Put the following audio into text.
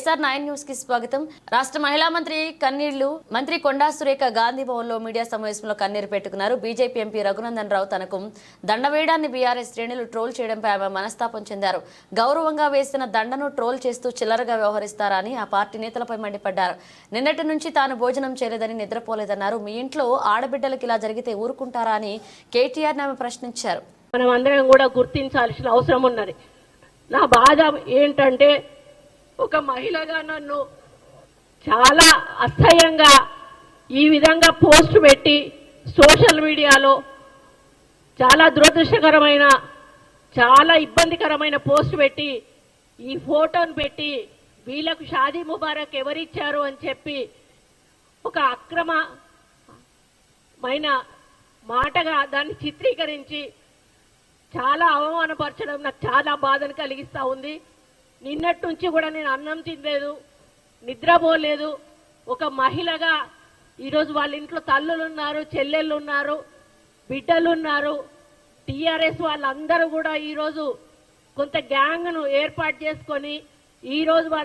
SR9 news కి స్వాగతం. రాష్ట్ర మహిళా మంత్రి కన్నీళ్లు. మంత్రి కొండా సురేఖ గాంధీ భవన్ లో మీడియా సమావేశంలో కన్నీరు పెట్టుకున్నారు. బీజేపీ ఎంపీ రఘునందన్ రావు తనకు దండ వేయడాన్ని బీఆర్ఎస్ శ్రేణులు ట్రోల్ చేయడంపై ఆమె మనస్తాపం చెందారు. గౌరవంగా వేసిన దండను ట్రోల్ చేస్తూ చిల్లరగా వ్యవహరిస్తారా అని ఆ పార్టీ నేతలపై మండిపడ్డారు. నిన్నటి నుంచి తాను భోజనం చేయలేదని నిద్రపోలేదన్నారు. మీ ఇంట్లో ఆడబిడ్డలకు ఇలా జరిగితే ఊరుకుంటారా అని కేటీఆర్ ఆమె ప్రశ్నించారు. మనం అందరం కూడా గుర్తించాల్సిన అవసరం ఉన్నది. నా బాధ ఏంటంటే ఒక మహిళగా నన్ను చాలా అసహ్యంగా ఈ విధంగా పోస్ట్ పెట్టి సోషల్ మీడియాలో చాలా దురదృష్టకరమైన చాలా ఇబ్బందికరమైన పోస్ట్ పెట్టి ఈ ఫోటోను పెట్టి వీళ్ళకు షాదీ ముబారక్ ఎవరిచ్చారు అని చెప్పి ఒక అక్రమమైన మాటగా దాన్ని చిత్రీకరించి చాలా అవమానపరచడం నాకు చాలా బాధను కలిగిస్తూ ఉంది. నిన్నటి నుంచి కూడా నేను అన్నం తినలేదు, నిద్రపోలేదు. ఒక మహిళగా ఈరోజు వాళ్ళ ఇంట్లో తల్లులు ఉన్నారు, చెల్లెళ్ళు ఉన్నారు, బిడ్డలు ఉన్నారు. టీఆర్ఎస్ వాళ్ళందరూ కూడా ఈరోజు కొంత గ్యాంగ్ను ఏర్పాటు చేసుకొని ఈరోజు వాళ్ళ